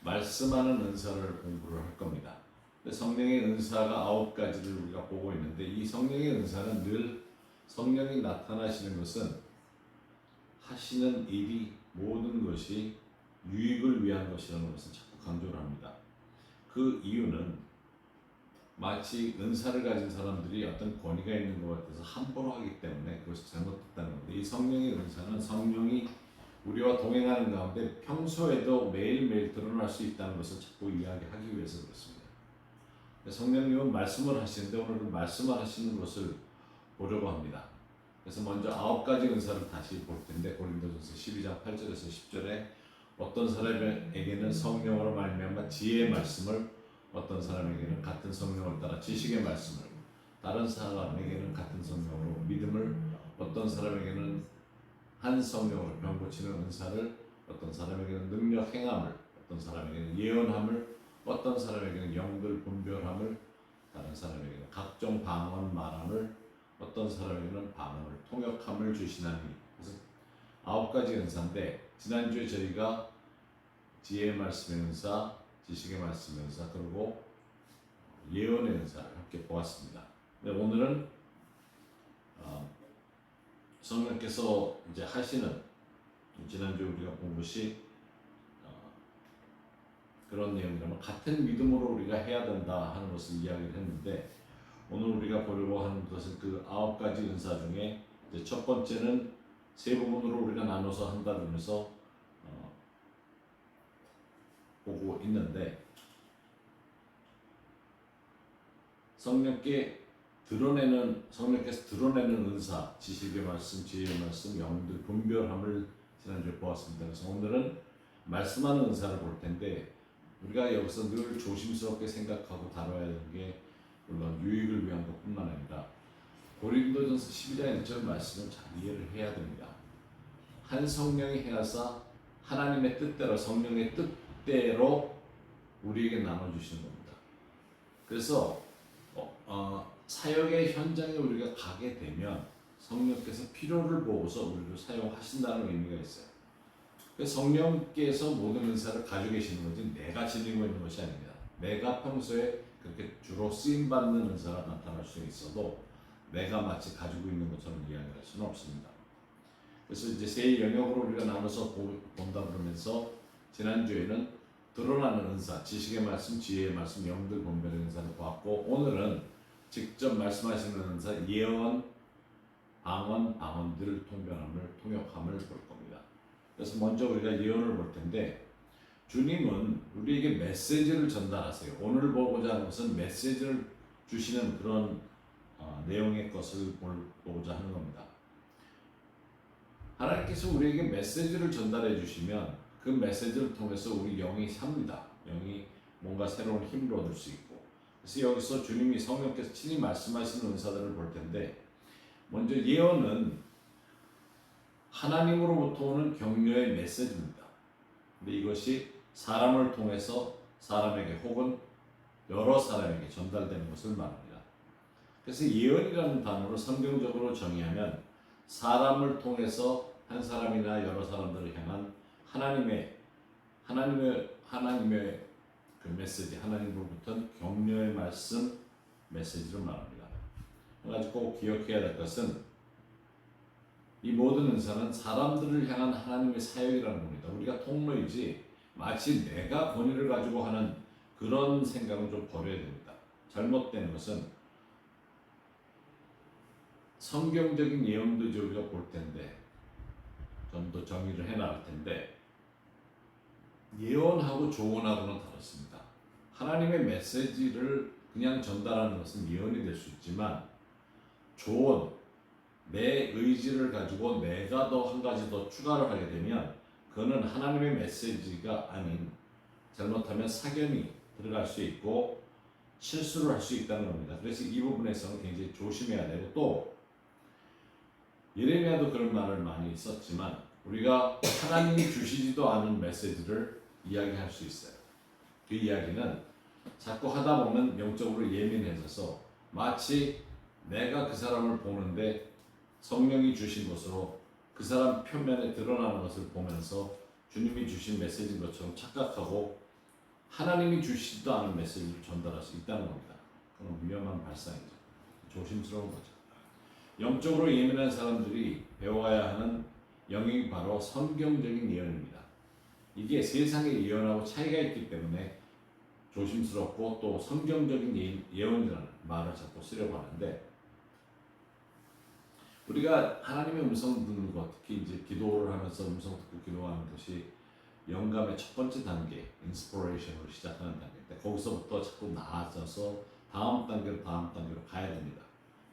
말씀하는 은사를 공부를 할 겁니다. 성령의 은사가 9가지를 우리가 보고 있는데 이 성령의 은사는 늘 성령이 나타나시는 것은 하시는 일이 모든 것이 유익을 위한 것이라는 것을 자꾸 강조를 합니다. 그 이유는 마치 은사를 가진 사람들이 어떤 권위가 있는 것 같아서 함부로 하기 때문에 그것이 잘못됐다는 건데 이 성령의 은사는 성령이 우리와 동행하는 가운데 평소에도 매일매일 드러날 수 있다는 것을 자꾸 이야기하기 위해서 그렇습니다. 성령님은 말씀을 하시는데 오늘은 말씀을 하시는 것을 보려고 합니다. 그래서 먼저 9가지 은사를 다시 볼 텐데 고린도전서 12장 8절에서 10절에 어떤 사람에게는 성령으로 말미암아 지혜의 말씀을, 어떤 사람에게는 같은 성령을 따라 지식의 말씀을, 다른 사람에게는 같은 성령으로 믿음을, 어떤 사람에게는 한 성령으로 병 고치는 은사를, 어떤 사람에게는 능력 행함을, 어떤 사람에게는 예언함을, 어떤 사람에게는 영들 분별함을, 다른 사람에게는 각종 방언 말함을, 어떤 사람에게는 방언을 통역함을 주시나니. 그래서 9가지 은사인데 지난주에 저희가 지혜의 말씀의 은사, 지식의 말씀의 은사, 그리고 예언의 은사를 함께 보았습니다. 오늘은 성령께서 이제 하시는, 지난주에 우리가 본 것이 그런 내용이라면 같은 믿음으로 우리가 해야 된다 하는 것을 이야기를 했는데 오늘 우리가 보려고 하는 것은 그 9가지 은사 중에 이제 첫 번째는 세 부분으로 우리가 나눠서 한다 그러면서 보고 있는데 성령께서 드러내는 은사, 지식의 말씀, 지혜의 말씀, 영들 분별함을 지난주에 보았습니다. 그래서 오늘은 말씀하는 은사를 볼 텐데 우리가 여기서 늘 조심스럽게 생각하고 다뤄야 하는 게 물론 유익을 위한 것뿐만 아니라 고린도전서 12장 1절 말씀을 잘 이해를 해야 됩니다. 한 성령이 행하사 하나님의 뜻대로, 성령의 뜻대로 우리에게 나눠주시는 겁니다. 그래서 사역의 현장에 우리가 가게 되면 성령께서 필요를 보고서 우리를 사용하신다는 의미가 있어요. 성령께서 모든 은사를 가지고 계시는 거지 내가 지니고 있는 것이 아닙니다. 내가 평소에 그렇게 주로 쓰임받는 은사가 나타날 수 있어도 내가 마치 가지고 있는 것처럼 이야기할 수는 없습니다. 그래서 이제 세 영역으로 우리가 나눠서 본다 그러면서 지난주에는 드러나는 은사, 지식의 말씀, 지혜의 말씀, 영들 분별의 은사를 보았고 오늘은 직접 말씀하시는 은사, 예언, 방언, 방언들 통변함을, 통역함을 볼 겁니다. 그래서 먼저 우리가 예언을 볼 텐데 주님은 우리에게 메시지를 전달하세요. 오늘 보고자 하는 것은 메시지를 주시는 그런 내용의 것을 보고자 하는 겁니다. 하나님께서 우리에게 메시지를 전달해 주시면 그 메시지를 통해서 우리 영이 삽니다. 영이 뭔가 새로운 힘을 얻을 수 있고. 그래서 여기서 주님이 성령께서 친히 말씀하시는 은사들을 볼 텐데 먼저 예언은 하나님으로부터 오는 격려의 메시지입니다. 근데 이것이 사람을 통해서 사람에게 혹은 여러 사람에게 전달되는 것을 말합니다. 그래서 예언이라는 단어를 성경적으로 정의하면 사람을 통해서 한 사람이나 여러 사람들을 향한 하나님의 그 메시지, 하나님으로부터 격려의 말씀, 메시지를 말합니다. 그래서 꼭 기억해야 될 것은 이 모든 은사는 사람들을 향한 하나님의 사역이라는 겁니다. 우리가 통로이지 마치 내가 권위를 가지고 하는 그런 생각은 좀 버려야 됩니다. 잘못된 것은 성경적인 내용도 우리가 볼 텐데 좀 더 정의를 해나갈 텐데 예언하고 조언하고는 다릅니다. 하나님의 메시지를 그냥 전달하는 것은 예언이 될 수 있지만 조언, 내 의지를 가지고 내가 더 한 가지 더 추가를 하게 되면 그거는 하나님의 메시지가 아닌 잘못하면 사견이 들어갈 수 있고 실수를 할 수 있다는 겁니다. 그래서 이 부분에서는 굉장히 조심해야 되고 또 예레미야도 그런 말을 많이 썼지만 우리가 하나님이 주시지도 않은 메시지를 이야기할 수 있어요. 그 이야기는 자꾸 하다 보면 영적으로 예민해져서 마치 내가 그 사람을 보는데 성령이 주신 것으로 그 사람 표면에 드러나는 것을 보면서 주님이 주신 메시지인 것처럼 착각하고 하나님이 주시지도 않은 메시지를 전달할 수 있다는 겁니다. 그건 위험한 발상이죠. 조심스러운 거죠. 영적으로 예민한 사람들이 배워야 하는 영역이 바로 성경적인 예언입니다. 이게 세상의 예언하고 차이가 있기 때문에 조심스럽고 또 성경적인 예언이라는 말을 자꾸 쓰려고 하는데, 우리가 하나님의 음성 듣는 것, 특히 이제 기도를 하면서 음성 듣고 기도하는 것이 영감의 첫 번째 단계, 인스피레이션으로 시작하는 단계인데, 거기서부터 자꾸 나아져서 다음 단계로 가야 됩니다.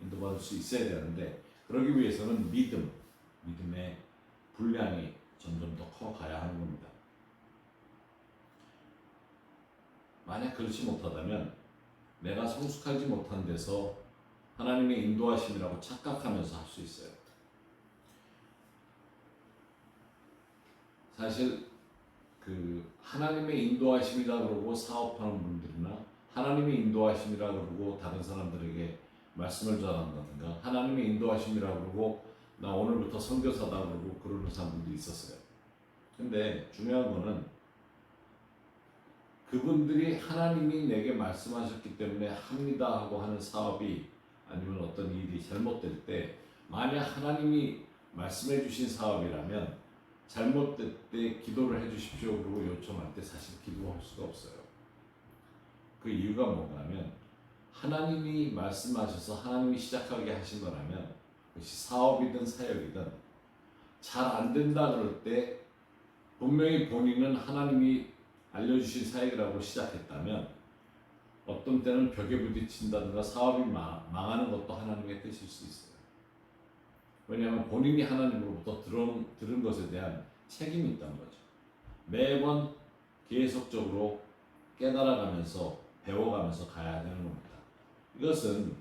인도받을 수 있어야 되는데, 그러기 위해서는 믿음의 분량이 점점 더 커가야 하는 겁니다. 만약 그렇지 못하다면 내가 성숙하지 못한 데서 하나님의 인도하심이라고 착각하면서 할 수 있어요. 사실 하나님의 인도하심이라 그러고 사업하는 분들이나 하나님의 인도하심이라 그러고 다른 사람들에게 말씀을 전한다든가 하나님의 인도하심이라 그러고 나 오늘부터 선교사다 그러고 그러는 사람들도 있었어요. 근데 중요한 거는 그분들이 하나님이 내게 말씀하셨기 때문에 합니다 하고 하는 사업이 아니면 어떤 일이 잘못될 때, 만약 하나님이 말씀해 주신 사업이라면 잘못될 때 기도를 해 주십시오 그러고 요청할 때 사실 기도할 수가 없어요. 그 이유가 뭔가하면 하나님이 말씀하셔서 하나님이 시작하게 하신 거라면 그것이 사업이든 사역이든 잘 안 된다 그럴 때 분명히 본인은 하나님이 알려주신 사역이라고 시작했다면 어떤 때는 벽에 부딪힌다든가 사업이 망하는 것도 하나님의 뜻일 수 있어요. 왜냐하면 본인이 하나님으로부터 들은 것에 대한 책임이 있다는 거죠. 매번 계속적으로 깨달아가면서 배워가면서 가야 되는 겁니다. 이것은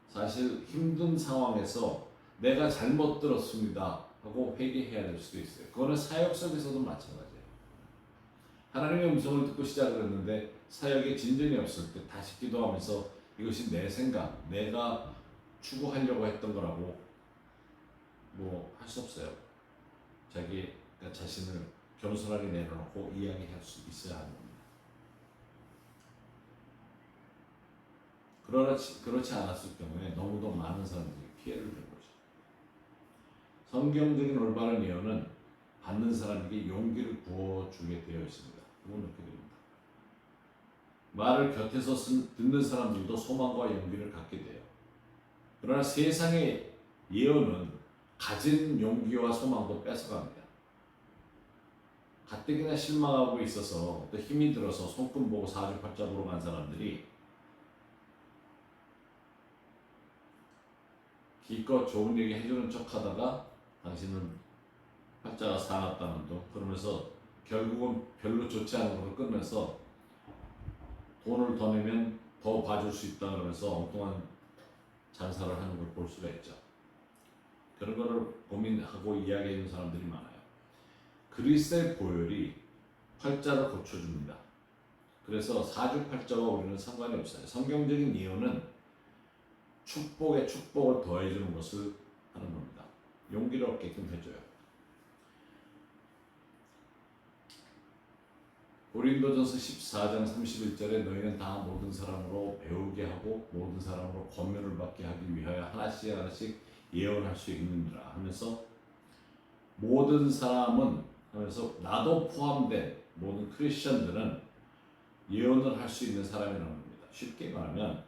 사실 힘든 상황에서 내가 잘못 들었습니다 하고 회개해야 될 수도 있어요. 그거는 사역 속에서도 마찬가지예요. 하나님의 음성을 듣고 시작을 했는데 사역에 진전이 없을 때 다시 기도하면서 이것이 내 생각, 내가 추구하려고 했던 거라고 할 수 없어요. 자기 자신을 겸손하게 내려놓고 이야기할 수 있어야 하는 겁니다. 그렇지 않았을 경우에 너무도 많은 사람들이 피해를 본 거죠. 성경적인 올바른 예언은 받는 사람에게 용기를 부어주게 되어 있습니다. 그건 어떻게 됩니다. 말을 곁에서 듣는 사람들도 소망과 용기를 갖게 돼요. 그러나 세상의 예언은 가진 용기와 소망도 뺏어갑니다. 가뜩이나 실망하고 있어서 또 힘이 들어서 손금 보고 사주팔자 보러 간 사람들이 기껏 좋은 얘기 해주는 척 하다가 당신은 팔자가 사납다는 둥 그러면서 결국은 별로 좋지 않은 걸로 끝내서 돈을 더 내면 더 봐줄 수 있다 그러면서 엉뚱한 장사를 하는 걸 볼 수가 있죠. 그런 거를 고민하고 이야기하는 사람들이 많아요. 그리스의 보혈이 팔자를 고쳐줍니다. 그래서 사주팔자와 우리는 상관이 없어요. 성경적인 예언은 축복에 축복을 더해주는 것을 하는 겁니다. 용기를 얻게끔 해줘요. 고린도전서 14장 31절에 너희는 다 모든 사람으로 배우게 하고 모든 사람으로 권면을 받게 하기 위하여 하나씩 예언할 수 있느니라 하면서 모든 사람은 하면서 나도 포함된 모든 크리스천들은 예언을 할 수 있는 사람이라는 겁니다. 쉽게 말하면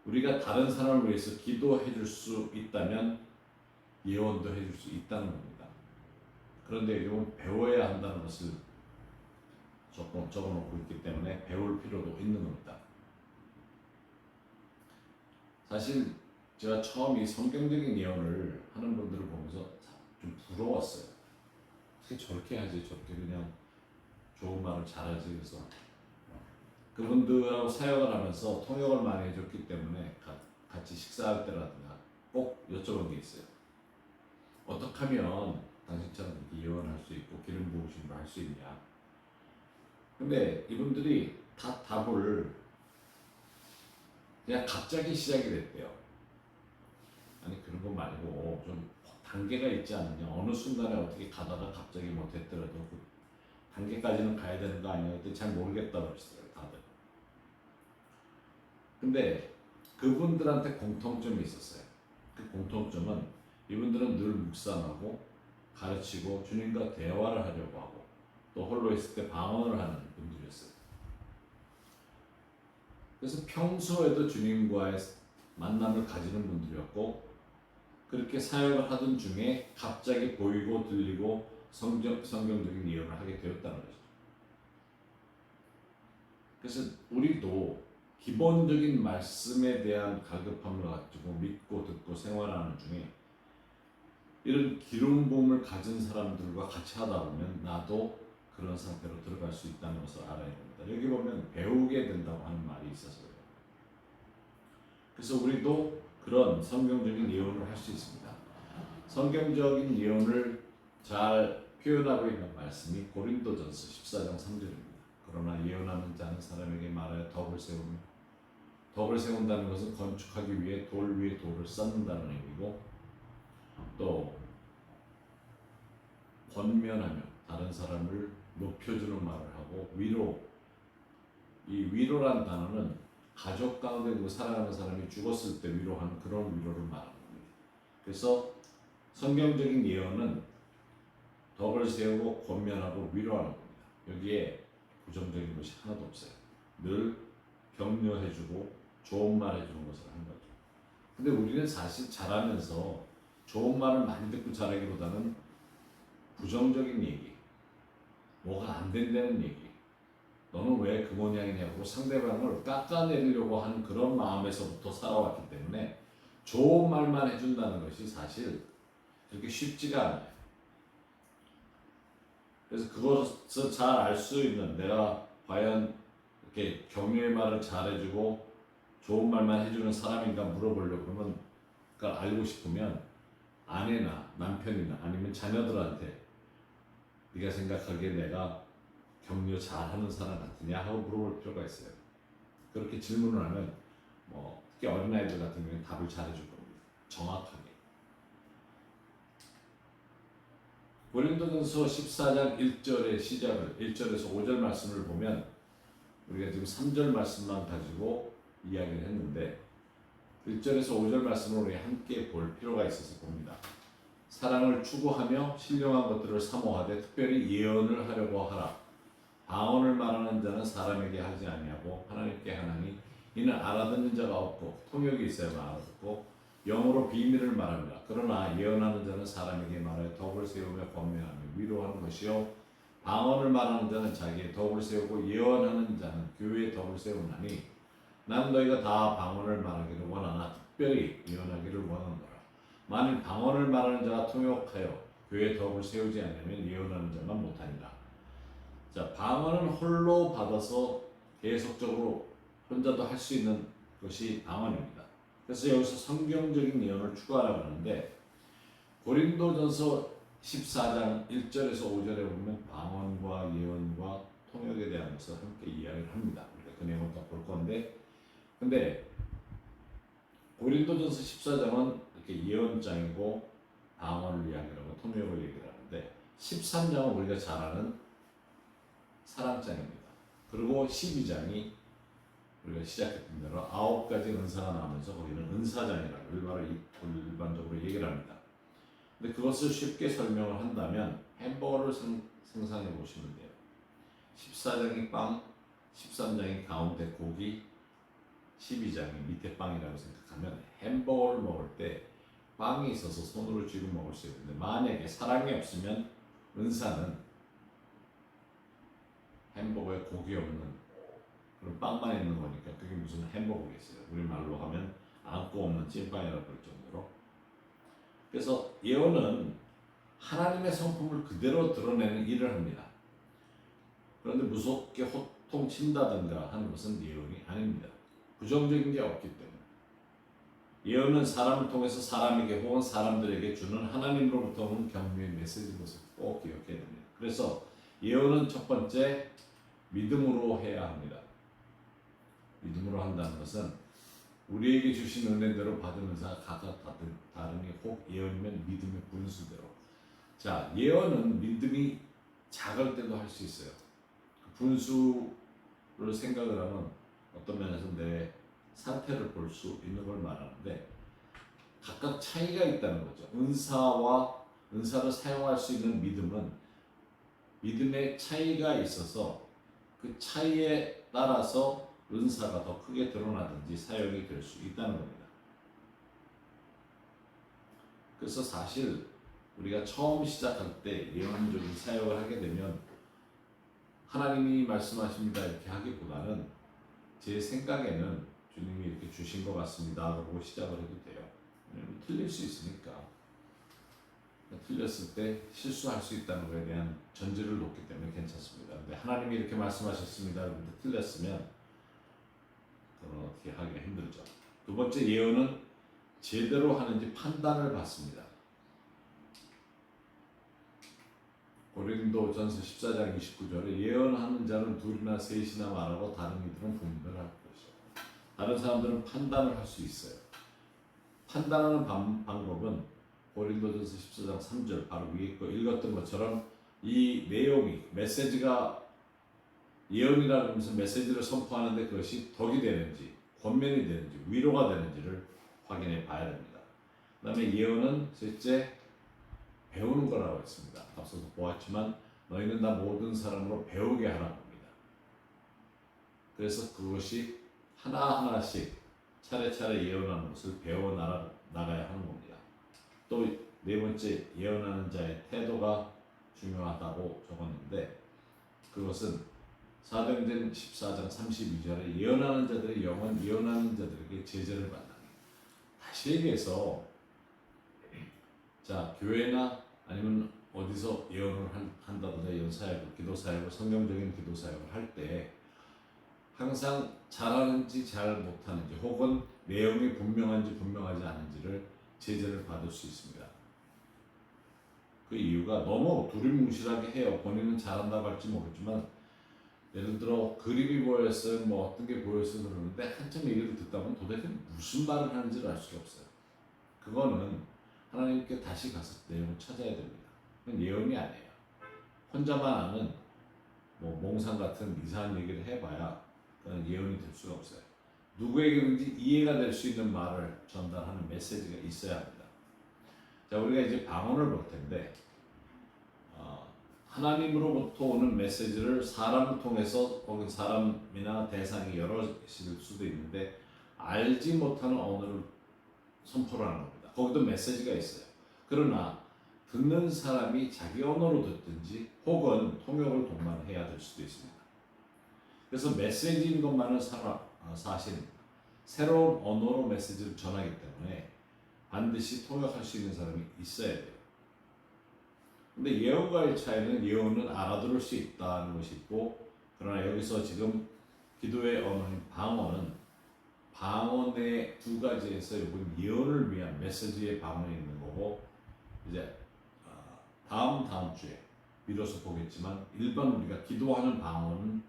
우리가 다른 사람을 위해서 기도해 줄 수 있다면 예언도 해줄 수 있다는 겁니다. 그런데 이건 배워야 한다는 것을 적어놓고 있기 때문에 배울 필요도 있는 겁니다. 사실 제가 처음 이 성경적인 예언을 하는 분들을 보면서 좀 부러웠어요. 어떻게 저렇게 하지? 저렇게 그냥 좋은 말을 잘하지? 그래서 그분들하고 사역을 하면서 통역을 많이 해줬기 때문에 같이 식사할 때라든가 꼭 여쭤본 게 있어요. 어떻게 하면 당신처럼 이렇게 예언할 수 있고 기름 부으심을 할 수 있냐? 근데 이분들이 다 답을 그냥 갑자기 시작이 됐대요. 아니 그런 거 말고 좀 단계가 있지 않느냐. 어느 순간에 어떻게 가다가 갑자기 못했더라도 단계까지는 가야 되는 거 아니야? 그때 잘 모르겠다고 그랬어요, 다들. 근데 그분들한테 공통점이 있었어요. 그 공통점은 이분들은 늘 묵상하고 가르치고 주님과 대화를 하려고 하고 또 홀로 있을 때 방언을 하는 분들이었어요. 그래서 평소에도 주님과의 만남을 가지는 분들이었고 그렇게 사역을 하던 중에 갑자기 보이고 들리고 성경적인 예언을 하게 되었다는 거죠. 그래서 우리도 기본적인 말씀에 대한 갈급함을 가지고 믿고 듣고 생활하는 중에 이런 기름 부음을 가진 사람들과 같이 하다 보면 나도 그런 상태로 들어갈 수 있다는 것을 알아야 됩니다. 여기 보면 배우게 된다고 하는 말이 있어서요. 그래서 우리도 그런 성경적인 예언을 할 수 있습니다. 성경적인 예언을 잘 표현하고 있는 말씀이 고린도전서 14장 3절입니다. 그러나 예언하는 자는 사람에게 말하여 덕을 세우며 덕을 세운다는 것은 건축하기 위해 돌 위에 돌을 쌓는다는 의미고 또 권면하며 다른 사람을 높여주는 말을 하고 이 위로란 단어는 가족 가운데 그 사랑하는 사람이 죽었을 때 위로하는 그런 위로를 말하는 겁니다. 그래서 성경적인 예언은 덕을 세우고 권면하고 위로하는 겁니다. 여기에 부정적인 것이 하나도 없어요. 늘 격려해주고 좋은 말 해주는 것을 하는 거죠. 근데 우리는 사실 자라면서 좋은 말을 많이 듣고 자라기보다는 부정적인 얘기, 뭐가 안 된다는 얘기, 너는 왜 그 모양이냐고 상대방을 깎아내리려고 하는 그런 마음에서부터 살아왔기 때문에 좋은 말만 해준다는 것이 사실 그렇게 쉽지가 않아요. 그래서 그것을 잘 알 수 있는 내가 과연 이렇게 격려의 말을 잘해주고 좋은 말만 해주는 사람인가 물어보려고 그러면 그걸 알고 싶으면 아내나 남편이나 아니면 자녀들한테 네가 생각하기에 내가 격려 잘하는 사람 같으냐 하고 물어볼 필요가 있어요. 그렇게 질문을 하면 특히 어린아이들 같은 경우는 답을 잘해줄 겁니다. 정확하게. 고린도전서 14장 1절의 시작을 1절에서 5절 말씀을 보면 우리가 지금 3절 말씀만 가지고 이야기를 했는데 1절에서 5절 말씀을 우리 함께 볼 필요가 있어서 봅니다. 사랑을 추구하며 신령한 것들을 사모하되 특별히 예언을 하려고 하라. 방언을 말하는 자는 사람에게 하지 아니하고 하나님께 하나니 이는 알아듣는 자가 없고 통역이 있어야만 알아듣고 영어로 비밀을 말합니다. 그러나 예언하는 자는 사람에게 말하여 덕을 세우며 권면하며 위로하는 것이요 방언을 말하는 자는 자기의 덕을 세우고 예언하는 자는 교회의 덕을 세우나니 난 너희가 다 방언을 말하기를 원하나 특별히 예언하기를 원하노라. 만일 방언을 말하는 자가 통역하여 교회의 덕을 세우지 않으면 예언하는 자만 못하니라. 자, 방언은 홀로 받아서 계속적으로 혼자도 할 수 있는 것이 방언입니다. 그래서 여기서 성경적인 예언을 추구하라고 하는데 고린도전서 14장 1절에서 5절에 보면 방언과 예언과 통역에 대한 것을 함께 이야기를 합니다. 우리가 그 내용을 다 볼 건데 근데 고린도전서 14장은 이렇게 예언장이고 방언을 이야기하고 통역을 얘기를 하는데 13장은 우리가 잘 아는 사랑장입니다. 그리고 12장이 우리가 시작했던 대로 9가지 은사가 나오면서 거기는 은사장이라고 일반적으로 얘기를 합니다. 근데 그것을 쉽게 설명을 한다면 햄버거를 상상해 보시면 돼요. 14장이 빵, 13장이 가운데 고기, 12장이 밑에 빵이라고 생각하면 햄버거를 먹을 때 빵이 있어서 손으로 쥐고 먹을 수 있는데 만약에 사랑이 없으면 은사는 햄버거에 고기 없는 그런 빵만 있는 거니까 그게 무슨 햄버거겠어요. 우리말로 하면 안고 없는 찐빵이라고 그럴 정도로. 그래서 예언은 하나님의 성품을 그대로 드러내는 일을 합니다. 그런데 무섭게 호통친다든가 하는 것은 예언이 아닙니다. 부정적인 게 없기 때문에. 예언은 사람을 통해서 사람에게 혹은 사람들에게 주는 하나님으로부터 오는 격려의 메시지인 것을 꼭 기억해야 됩니다. 그래서 예언은 첫 번째 믿음으로 해야 합니다. 믿음으로 한다는 것은 우리에게 주신 은혜대로 받은 은사가 각각 다르니 혹 예언이면 믿음의 분수대로. 자, 예언은 믿음이 작을 때도 할 수 있어요. 분수를 생각을 하면 어떤 면에서 내 상태를 볼 수 있는 걸 말하는데 각각 차이가 있다는 거죠. 은사를 사용할 수 있는 믿음은 믿음의 차이가 있어서 그 차이에 따라서 은사가 더 크게 드러나든지 사용이 될 수 있다는 겁니다. 그래서 사실 우리가 처음 시작할 때 예언적인 사역을 하게 되면 하나님이 말씀하십니다 이렇게 하기보다는 제 생각에는 주님이 이렇게 주신 것 같습니다 그러고 시작을 해도 돼요. 왜냐면 틀릴 수 있으니까. 틀렸을 때 실수할 수 있다는 것에 대한 전제를 놓기 때문에 괜찮습니다. 근데 하나님이 이렇게 말씀하셨습니다 그런데 틀렸으면 그건 어떻게 하기가 힘들죠. 두 번째 예언은 제대로 하는지 판단을 받습니다. 고린도전서 14장 29절에 예언하는 자는 둘이나 셋이나 말하고 다른 이들은 분별할 것이요. 다른 사람들은 판단을 할 수 있어요. 판단하는 방법은 고린도전서 14장 3절 바로 위에 거 읽었던 것처럼 이 내용이 메시지가 예언이라는 하면서 메시지를 선포하는데 그것이 덕이 되는지 권면이 되는지 위로가 되는지를 확인해 봐야 됩니다. 그 다음에 예언은 셋째 배우는 거라고 했습니다. 앞서서 보았지만 너희는 다 모든 사람으로 배우게 하라는 겁니다. 그래서 그것이 하나하나씩 차례차례 예언하는 것을 배워나가야 하는 겁니다. 또 네 번째 예언하는 자의 태도가 중요하다고 적었는데 그것은 사도행전 14장 32절에 예언하는 자들의 영은 예언하는 자들에게 제재를 받는 다시 얘기해서 자 교회나 아니면 어디서 예언을 한다든가 예언 사역을 기도 사역을 성경적인 기도 사역을 할 때 항상 잘하는지 잘 못하는지 혹은 내용이 분명한지 분명하지 않은지를 제재를 받을 수 있습니다. 그 이유가 너무 두리뭉실하게 해요. 본인은 잘한다고 할지 모르지만 예를 들어 그림이 보였어요, 뭐 어떤 게 보였어요 그러는데 한참 얘기를 듣다 보면 도대체 무슨 말을 하는지를 알 수가 없어요. 그거는 하나님께 다시 가서 내용을 찾아야 됩니다. 그건 예언이 아니에요. 혼자만 아는 뭐 몽상 같은 이상한 얘기를 해봐야 그건 예언이 될 수가 없어요. 누구에게든지 이해가 될 수 있는 말을 전달하는 메시지가 있어야 합니다. 자, 우리가 이제 방언을 볼 텐데 하나님으로부터 오는 메시지를 사람을 통해서 혹은 사람이나 대상이 여러일 수도 있는데 알지 못하는 언어를 선포를 하는 겁니다. 거기도 메시지가 있어요. 그러나 듣는 사람이 자기 언어로 듣든지 혹은 통역을 동반해야 될 수도 있습니다. 그래서 메시지인 것만은 사실 새로운 언어로 메시지를 전하기 때문에 반드시 통역할 수 있는 사람이 있어야 돼요. 근데 예언과의 차이는 예언은 알아들을 수 있다는 것이 있고 그러나 여기서 지금 기도의 언어인 방언은 방언의 두 가지에서 이건 예언을 위한 메시지의 방언이 있는 거고 이제 다음 주에 미뤄서 보겠지만 일반 우리가 기도하는 방언은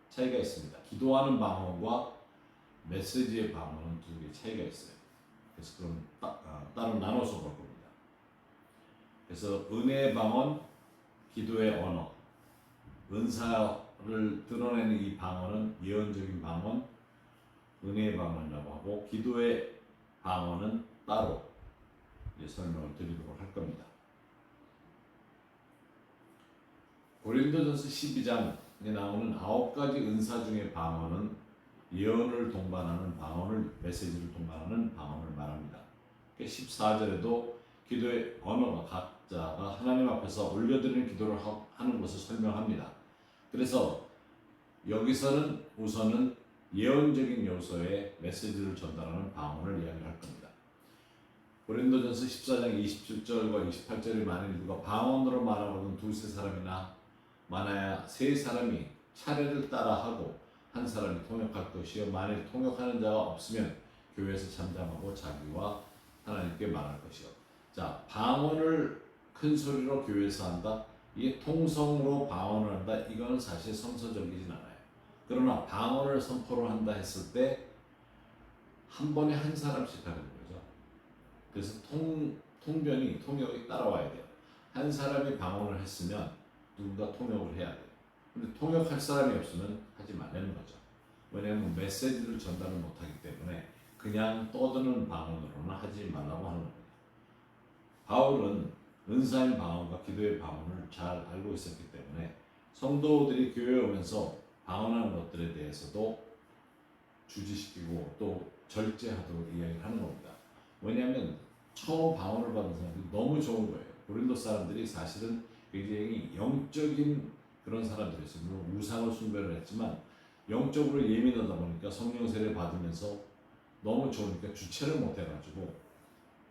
차이가 있습니다. 기도하는 방언과 메시지의 방언은 두 개의 차이가 있어요. 그래서 그럼 따로 나눠서 볼 겁니다. 그래서 은혜의 방언, 기도의 언어, 은사를 드러내는 이 방언은 예언적인 방언, 은혜의 방언이라고 하고 기도의 방언은 따로 설명을 드리도록 할 겁니다. 고린도전서 12장에 나오는 9가지 은사 중의 방언은 예언을 동반하는 방언을 메시지를 동반하는 방언을 말합니다. 14절에도 기도의 언어가 각자가 하나님 앞에서 올려드리는 기도를 하는 것을 설명합니다. 그래서 여기서는 우선은 예언적인 요소의 메시지를 전달하는 방언을 이야기할 겁니다. 고린도전서 14장 27절과 28절에 만일 누가 방언으로 말하거든 두세 사람이나 많아야 세 사람이 차례를 따라하고 한 사람이 통역할 것이요 만일 통역하는 자가 없으면 교회에서 잠잠하고 자기와 하나님께 말할 것이요. 자, 방언을 큰 소리로 교회에서 한다. 이게 통성으로 방언을 한다. 이거는 사실 성서적이진 않아요. 그러나 방언을 선포를 한다 했을 때 한 번에 한 사람씩 하는 거죠. 그래서 통역이 따라와야 돼요. 한 사람이 방언을 했으면 누군가 통역을 해야 돼요. 근데 통역할 사람이 없으면 하지 말라는 거죠. 왜냐하면 메시지를 전달을 못하기 때문에 그냥 떠드는 방언으로는 하지 말라고 하는 겁니다. 바울은 은사인 방언과 기도의 방언을 잘 알고 있었기 때문에 성도들이 교회에 오면서 방언하는 것들에 대해서도 주지시키고 또 절제하도록 이야기를 하는 겁니다. 왜냐하면 처음 방언을 받은 사람들이 너무 좋은 거예요. 고린도 사람들이 사실은 굉장히 영적인 그런 사람들이었어요. 물론 우상을 숭배를 했지만 영적으로 예민하다 보니까 성령 세례 받으면서 너무 좋으니까 주체를 못 해가지고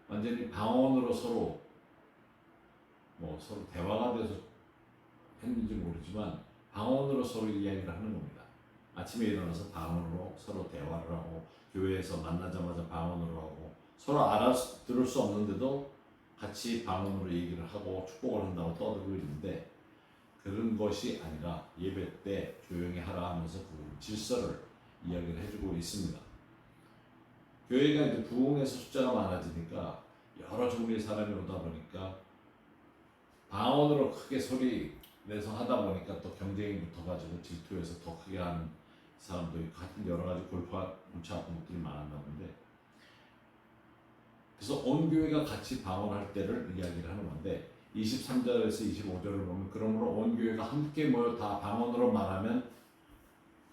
완전히 방언으로 서로 서로 대화가 돼서 했는지 모르지만 방언으로 서로 이야기를 하는 겁니다. 아침에 일어나서 방언으로 서로 대화를 하고 교회에서 만나자마자 방언으로 하고 서로 알아들을 수 없는데도 같이 방언으로 얘기를 하고 축복을 한다고 떠들고 있는데 그런 것이 아니라 예배 때 조용히 하라 하면서 그 질서를 이야기를 해주고 있습니다. 교회가 이제 부흥해서 숫자가 많아지니까 여러 종류의 사람이 오다 보니까 방언으로 크게 소리 내서 하다 보니까 또 경쟁이 붙어가지고 질투해서 더 크게 하는 사람도 있고 하여튼 여러 가지 골치 아픈 것들이 많았나 본데 그래서 온 교회가 같이 방언할 때를 이야기를 하는 건데 23절에서 25절을 보면 그러므로 온 교회가 함께 모여 다 방언으로 말하면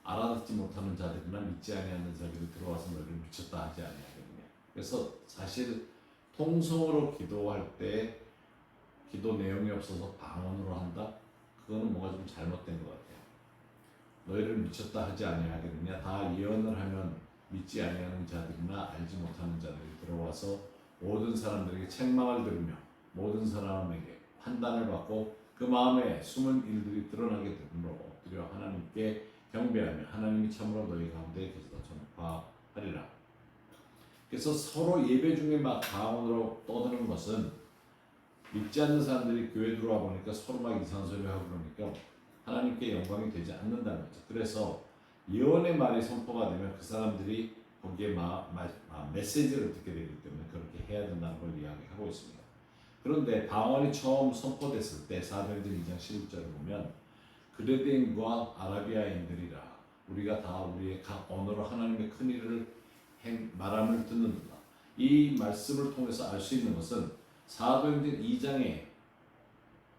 알아듣지 못하는 자들이나 믿지 아니하는 자들이 들어와서 너희를 미쳤다 하지 아니하겠느냐. 그래서 사실 통성으로 기도할 때 기도 내용이 없어서 방언으로 한다? 그거는 뭔가 좀 잘못된 것 같아요. 너희를 미쳤다 하지 아니하겠느냐. 다 예언을 하면 믿지 아니하는 자들이나 알지 못하는 자들이 들어와서 모든 사람들에게 책망을 들으며 모든 사람에게 판단을 받고 그 마음에 숨은 일들이 드러나게 되므로 엎드려 하나님께 경배하며 하나님이 참으로 너희 가운데 계시다 전파하리라. 그래서 서로 예배 중에 막 방언으로 떠드는 것은 믿지 않는 사람들이 교회 들어와 보니까 서로 막 이상한 소리 하고 그러니까 하나님께 영광이 되지 않는다는 거죠. 그래서 예언의 말이 선포가 되면 그 사람들이 거기에 메시지를 듣게 되기 때문에 그렇게 해야 된다는 걸 이야기하고 있습니다. 그런데 방언이 처음 선포됐을 때 사도행전 2장 11절을 보면 그레데인과 아라비아인들이라 우리가 다 우리의 각 언어로 하나님의 큰 일을 말함을 듣는다. 이 말씀을 통해서 알 수 있는 것은 사도행전 2장에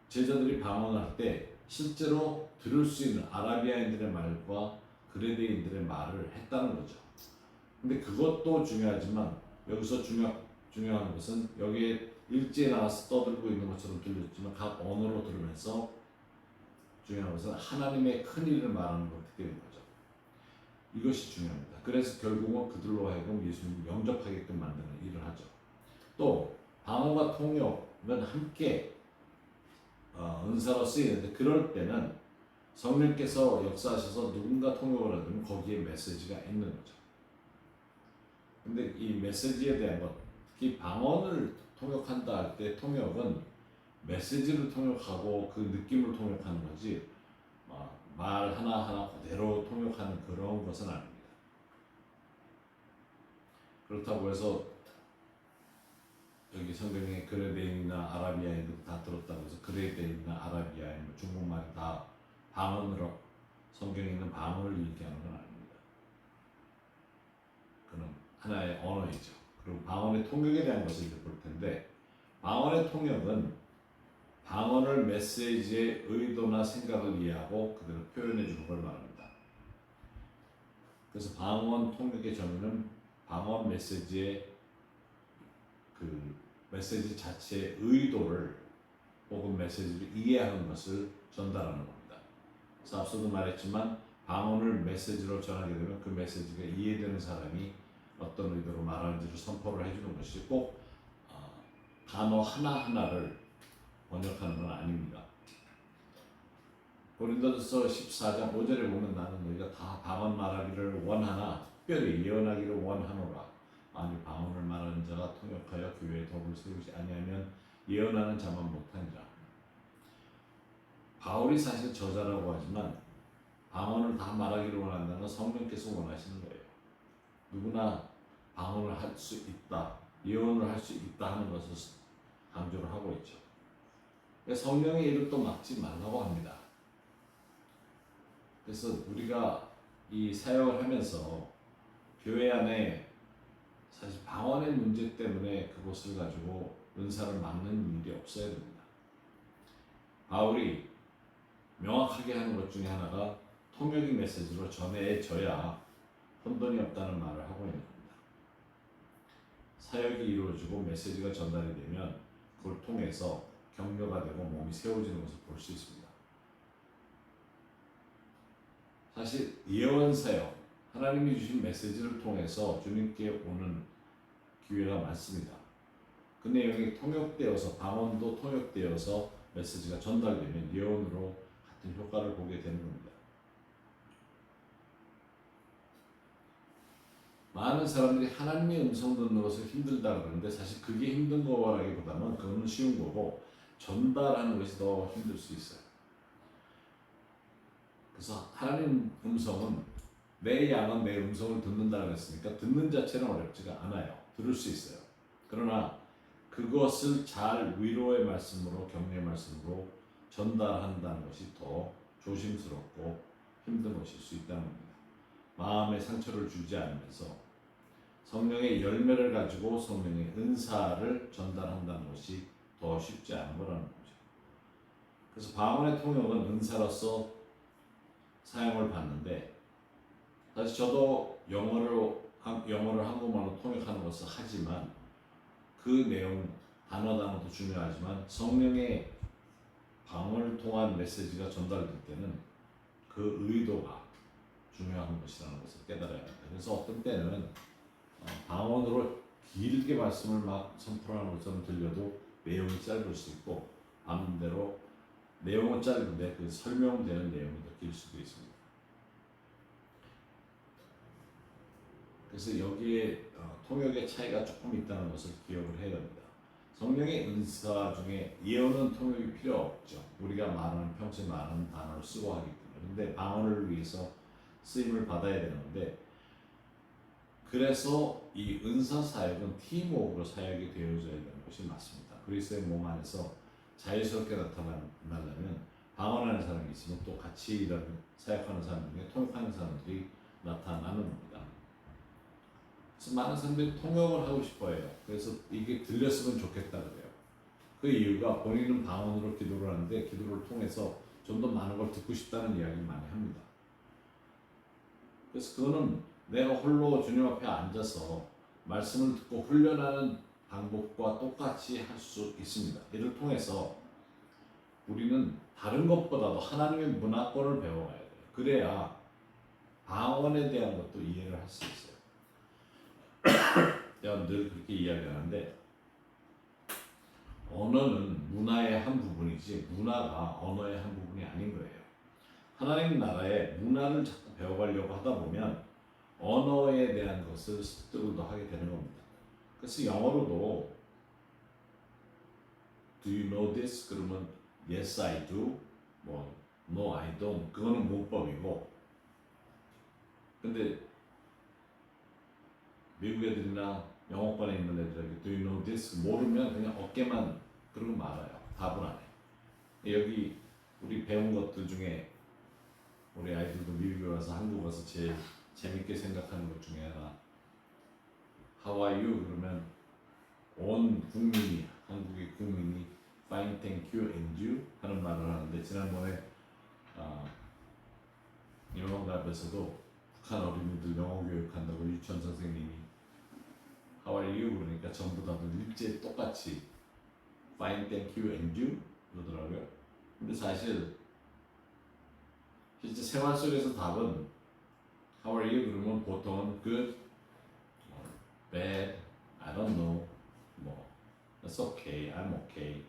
제자들이 방언할 때 실제로 들을 수 있는 아라비아인들의 말과 그레데인들의 말을 했다는 거죠. 근데 그것도 중요하지만 여기서 중요한 것은 여기에 일제에 나와서 떠들고 있는 것처럼 들렸지만 각 언어로 들으면서 중요한 것은 하나님의 큰 일을 말하는 걸 듣게 된 거죠. 이것이 중요합니다. 그래서 결국은 그들로 하여금 예수님을 영접하게끔 만드는 일을 하죠. 또 방언과 통역은 함께 은사로 쓰이는데 그럴 때는 성령께서 역사하셔서 누군가 통역을 하면 거기에 메시지가 있는 거죠. 근데 이 메시지에 대한 것, 특히 방언을 통역한다 할 때 통역은 메시지를 통역하고 그 느낌을 통역하는 거지 말 하나하나 그대로 통역하는 그런 것은 아닙니다. 그렇다고 해서 여기 성경에 그레데인이나 아라비아인들 다 들었다고 해서 그레데인이나 아라비아인 중국말이 다 방언으로 성경에 있는 방언을 얘기하는 건 아닙니다. 그는 하나의 언어이죠. 그리고 방언의 통역에 대한 것을 이제 볼 텐데 방언의 통역은 방언을 메시지의 의도나 생각을 이해하고 그대로 표현해 주는 걸 말합니다. 그래서 방언 통역의 정의는 방언 메시지의 그 메시지 자체의 의도를 혹은 메시지를 이해하는 것을 전달하는 겁니다. 그래서 앞서도 말했지만 방언을 메시지로 전하게 되면 그 메시지가 이해되는 사람이 어떤 의도로 말하는지를 선포를 해주는 것이 꼭 단어 하나하나를 번역하는 건 아닙니다. 고린도전서 14장 5절에 보면 나는 너희가 다 방언 말하기를 원하나 특별히 예언하기를 원하노라. 아니 방언을 말하는 자가 통역하여 교회에 덕을 세우지 아니하면 예언하는 자만 못하니라. 바울이 사실 저자라고 하지만 방언을 다 말하기를 원한다는 건 성령께서 원하시는 거예요. 누구나 방언을 할 수 있다, 예언을 할 수 있다 하는 것을 강조를 하고 있죠. 성령의 일을 또 막지 말라고 합니다. 그래서 우리가 이 사역을 하면서 교회 안에 사실 방언의 문제 때문에 그것을 가지고 은사를 막는 일이 없어야 됩니다. 바울이 명확하게 하는 것 중에 하나가 통역의 메시지로 전해져야 혼돈이 없다는 말을 하고 있는 겁니다. 사역이 이루어지고 메시지가 전달이 되면 그걸 통해서 격려가 되고 몸이 세워지는 것을 볼 수 있습니다. 사실 예언 사역, 하나님이 주신 메시지를 통해서 주님께 오는 기회가 많습니다. 그 내용이 통역되어서 방언도 통역되어서 메시지가 전달되면 예언으로 같은 효과를 보게 되는 겁니다. 많은 사람들이 하나님의 음성 듣는 것을 힘들다 그러는데 사실 그게 힘든 거라기보다는 그거는 쉬운 거고 전달하는 것이 더 힘들 수 있어요. 그래서 하나님 음성은 내 양은 내 음성을 듣는다고 했으니까 듣는 자체는 어렵지가 않아요. 들을 수 있어요. 그러나 그것을 잘 위로의 말씀으로 격려의 말씀으로 전달한다는 것이 더 조심스럽고 힘든 것일 수 있다는 겁니다. 마음에 상처를 주지 않으면서 성령의 열매를 가지고 성령의 은사를 전달한다는 것이 더 쉽지 않은 거라는 거죠. 그래서 방언의 통역은 은사로서 사용을 받는데 사실 저도 영어를 한국말로 통역하는 것을 하지만 그 내용 단어도 중요하지만 성령의 방언을 통한 메시지가 전달될 때는 그 의도가 중요한 것이라는 것을 깨달아야 합니다. 그래서 어떤 때는 방언으로 길게 말씀을 막 선포하는 것처럼 들려도 내용이 짧을 수 있고 반대로 내용은 짧은데 그 설명되는 내용이 더 길 수도 있습니다. 그래서 여기에 통역의 차이가 조금 있다는 것을 기억을 해야 됩니다. 성령의 은사 중에 예언은 통역이 필요 없죠. 우리가 평소에 말하는 단어를 쓰고 하기 때문에. 근데 방언을 위해서 쓰임을 받아야 되는데 그래서 이 은사 사역은 팀워크로 사역이 되어져야 되는 것이 맞습니다. 그리스도의 몸 안에서 자유스럽게 나타나려면 방언하는 사람이 있으면 또 같이 사역하는 사람 중에 통역하는 사람들이 나타나는 겁니다. 그래서 많은 사람들이 통역을 하고 싶어 해요. 그래서 이게 들렸으면 좋겠다 그래요. 그 이유가 본인은 방언으로 기도를 하는데 기도를 통해서 좀 더 많은 걸 듣고 싶다는 이야기를 많이 합니다. 그래서 그거는 내가 홀로 주님 앞에 앉아서 말씀을 듣고 훈련하는 방법과 똑같이 할 수 있습니다. 이를 통해서 우리는 다른 것보다도 하나님의 문화권을 배워가야 돼요. 그래야 방언에 대한 것도 이해를 할 수 있어요. 제가 늘 그렇게 이야기하는데 언어는 문화의 한 부분이지 문화가 언어의 한 부분이 아닌 거예요. 하나님 나라의 문화를 자꾸 배워가려고 하다 보면 언어에 대한 것을 습득을 더 하게 되는 겁니다. 그래서 영어로도 Do you know this? 그러면 Yes, I do. 뭐 No, I don't. 그거는 문법이고 근데 미국 애들이나 영어권에 있는 애들에게 Do you know this? 모르면 그냥 어깨만 그러고 말아요. 답을 안 해. 여기 우리 배운 것들 중에 우리 아이들도 미국에 와서 한국 와서 제일 재밌게 생각하는 것 중에 하나 How are you? 그러면 온 국민이 한국의 국민이 Fine, thank you, and you? 하는 말을 하는데 지난번에 영어학교에서도 북한 어린이들 영어 교육한다고 유치원 선생님이 How are you? 그러니까 전부 다들 일제히 똑같이 Fine, thank you, and you? 그러더라고요. 근데 사실 실제 생활 속에서 답은 How are you? 그러면 보통은 good, bad, I don't know, 뭐 That's okay, I'm okay.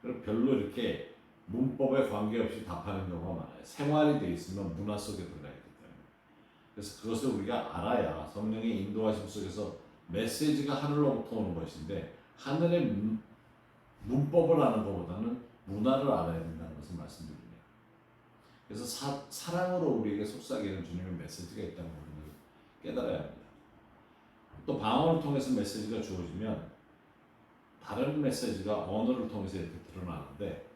그럼 별로 이렇게 문법에 관계없이 답하는 경우가 많아요. 생활이 돼 있으면 문화 속에 들어가 있기 때문에. 그래서 그것을 우리가 알아야 성령의 인도하심 속에서 메시지가 하늘로부터 오는 것인데 하늘의 문법을 아는 것보다는 문화를 알아야 된다는 것을 말씀드립니다. 그래서 사랑으로 우리에게 속삭이는 주님의 메시지가 있다는 것을 깨달아야 합니다. 또 방언을 통해서 메시지가 주어지면 다른 메시지가 언어를 통해서 이렇게 드러나는데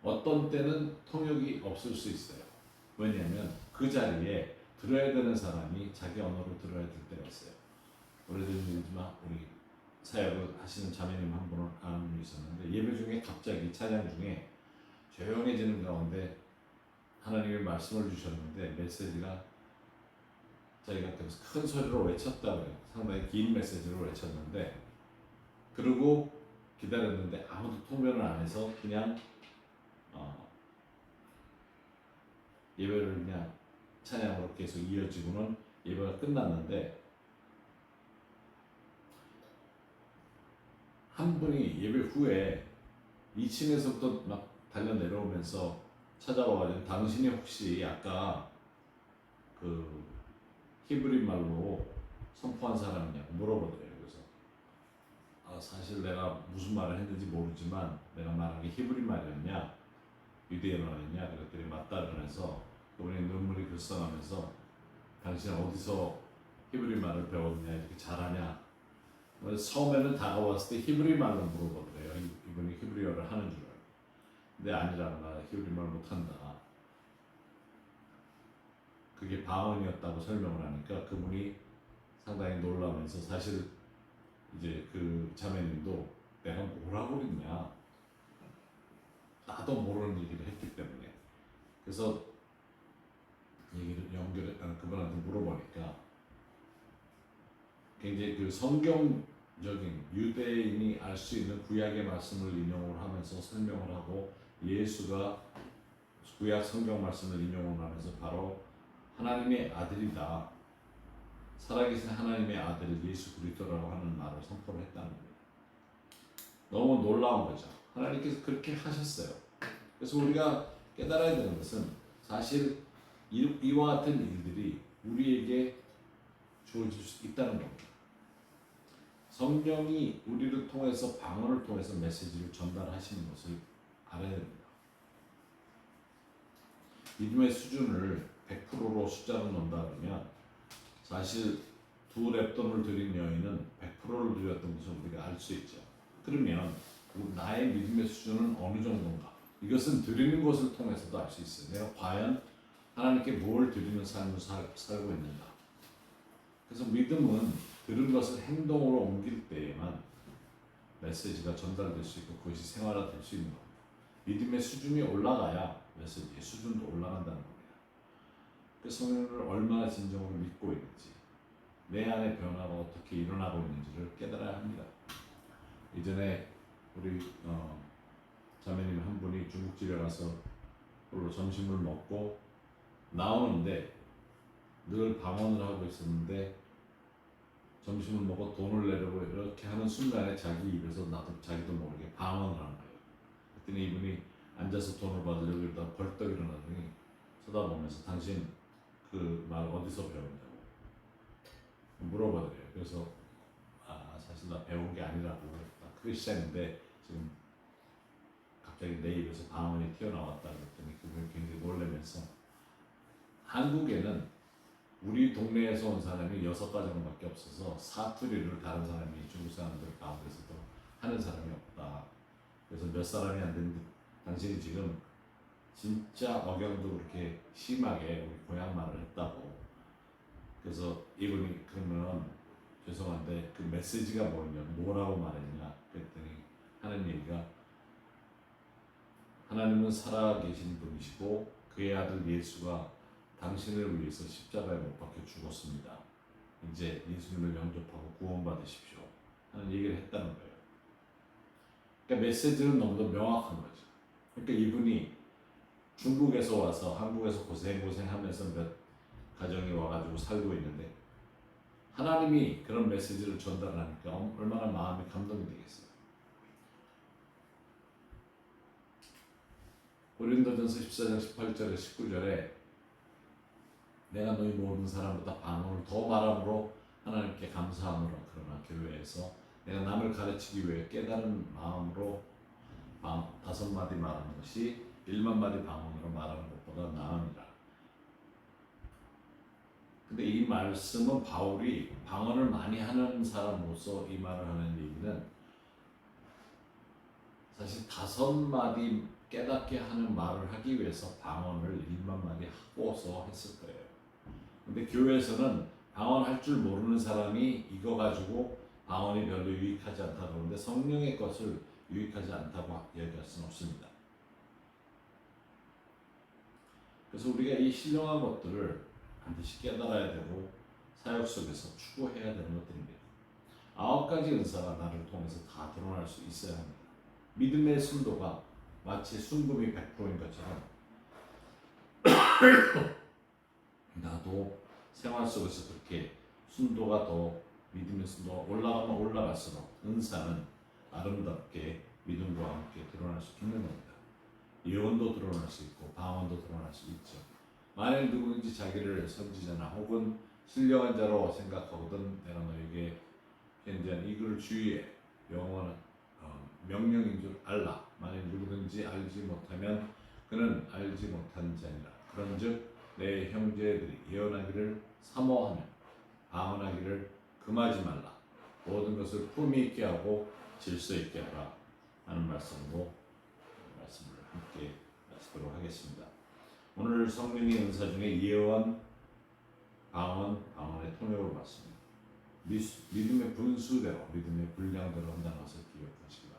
어떤 때는 통역이 없을 수 있어요. 왜냐하면 그 자리에 들어야 되는 사람이 자기 언어로 들어야 될 때가 있어요. 오래된 일이지만 우리 사역을 하시는 자매님 한 분을 아는 분이 있었는데 예배 중에 갑자기 찬양 중에 조용해지는 가운데 하나님의 말씀을 주셨는데 메시지가 자기가 큰 소리로 외쳤다고요. 상당히 긴 메시지로 외쳤는데 그러고 기다렸는데 아무도 통변을 안 해서 그냥 예배를 그냥 찬양으로 계속 이어지고는 예배가 끝났는데 한 분이 예배 후에 2층에서부터 막 달려 내려오면서 찾아와가지고 당신이 혹시 아까 그 히브리 말로 선포한 사람이냐고 물어보더래요. 그래서 사실 내가 무슨 말을 했는지 모르지만 내가 말한 게 히브리 말이었냐 유대인어였냐 그랬더니 맞다 그래서 그분이 눈물이 글썽하면서 당신은 어디서 히브리 말을 배웠냐 이렇게 잘하냐 처음에는 다가왔을 때 히브리 말로 물어보더래요. 이분이 히브리어를 하는 줄 알고 근데 아니라 나 히브리 말 못한다. 그게 방언이었다고 설명을 하니까 그분이 상당히 놀라면서 사실 이제 그 자매님도 내가 뭐라고 그랬냐 나도 모르는 얘기를 했기 때문에 그래서 얘기를 그분한테 물어보니까 굉장히 그 성경적인 유대인이 알 수 있는 구약의 말씀을 인용을 하면서 설명을 하고 예수가 구약 성경 말씀을 인용을 하면서 바로 하나님의 아들이다. 살아계신 하나님의 아들 예수 그리스도라고 하는 말을 선포를 했다는 겁니다. 너무 놀라운 거죠. 하나님께서 그렇게 하셨어요. 그래서 우리가 깨달아야 되는 것은 사실 이와 같은 일들이 우리에게 주어질 수 있다는 겁니다. 성령이 우리를 통해서 방언을 통해서 메시지를 전달하시는 것을 알아야 됩니다. 믿음의 수준을 100%로 숫자로 넣는다 그러면 사실 두 랩돈을 드린 여인은 100%를 드렸던 것을 우리가 알 수 있죠. 그러면 나의 믿음의 수준은 어느 정도인가? 이것은 드리는 것을 통해서도 알 수 있어요. 내가 과연 하나님께 뭘 드리는 삶을 살고 있는가? 그래서 믿음은 들은 것을 행동으로 옮길 때에만 메시지가 전달될 수 있고 그것이 생활화될 수 있는 겁니다. 믿음의 수준이 올라가야 메시지의 수준도 올라간다는 겁니다. 그 성령을 얼마나 진정으로 믿고 있는지 내 안의 변화가 어떻게 일어나고 있는지를 깨달아야 합니다. 이전에 우리 자매님 한 분이 중국집에 가서 홀로 점심을 먹고 나오는데 늘 방언을 하고 있었는데 점심을 먹고 돈을 내려고 이렇게 하는 순간에 자기 입에서 나도 자기도 모르게 방언을 하는 거예요. 그랬더니 이분이 앉아서 돈을 받으려고 이러다 벌떡 일어나더니 쳐다보면서 당신 그 말 어디서 배웠냐고 물어보더래요. 그래서 사실 나 배운 게 아니라고 나 크리스찬인데 지금 갑자기 내 입에서 방언이 튀어나왔다 그랬더니 그분이 굉장히 놀라면서 한국에는 우리 동네에서 온 사람이 6가정밖에 없어서 사투리를 다른 사람이 중국 사람들 가운데서도 하는 사람이 없다. 그래서 몇 사람이 안 되는데 당신이 지금 진짜 억양도 그렇게 심하게 우리 고향 말을 했다고. 그래서 이분이 그러면 죄송한데 그 메시지가 뭐라고 말했냐 그랬더니 하는 얘기가 하나님은 살아계신 분이시고 그의 아들 예수가 당신을 위해서 십자가에 못 박혀 죽었습니다. 이제 예수님을 영접하고 구원받으십시오 하는 얘기를 했다는 거예요. 그러니까 메시지는 너무도 명확한 거죠. 그러니까 이분이 중국에서 와서 한국에서 고생하면서 몇 가정이 와가지고 살고 있는데 하나님이 그런 메시지를 전달하니까 얼마나 마음이 감동이 되겠어요. 고린도전서 14장 18절에 19절에 내가 너희 모든 사람보다 방언을 더 말함으로 하나님께 감사하노라. 그러나 교회에서 내가 남을 가르치기 위해 깨달은 마음으로 5마디 말하는 것이 1만마디 방언으로 말하는 것보다 나으니라. 근데 이 말씀은 바울이 방언을 많이 하는 사람으로서 이 말을 하는 얘기는 사실 5마디 깨닫게 하는 말을 하기 위해서 방언을 1만 마디 하고서 했을 거예요. 근데 교회에서는 방언할 줄 모르는 사람이 이거 가지고 방언이 별로 유익하지 않다고 그러는데 성령의 것을 유익하지 않다고 얘기할 수는 없습니다. 그래서 우리가 이 신령한 것들을 반드시 깨달아야 되고 사역 속에서 추구해야 되는 것들입니다. 9가지 은사가 나를 통해서 다 드러날 수 있어야 합니다. 믿음의 순도가 마치 순금이 100%인 것처럼 나도 생활 속에서 그렇게 순도가 더 믿음의 순도가 올라가면 올라갈수록 은사는 아름답게 믿음과 함께 드러날 수 있는 겁니다. 예언도 드러날 수 있고 방언도 드러날 수 있죠. 만약 누구든지 자기를 선지자나 혹은 신령한 자로 생각하거든 내가 너에게 현재한 이 글을 주의해 영원한 명령인 줄 알라. 만약 누구든지 알지 못하면 그는 알지 못한 자니라. 그런즉 내 형제들이 예언하기를 사모하며 방언하기를 금하지 말라. 모든 것을 품위 있게 하고 질서 있게 하라 하는 말씀으로 말씀을 함께 마치도록 하겠습니다. 오늘 성령의 은사 중에 예언, 방언의 통역을 봤습니다. 믿음의 분수대로, 믿음의 분량대로 한다는 것을 기억하시기 바랍니다.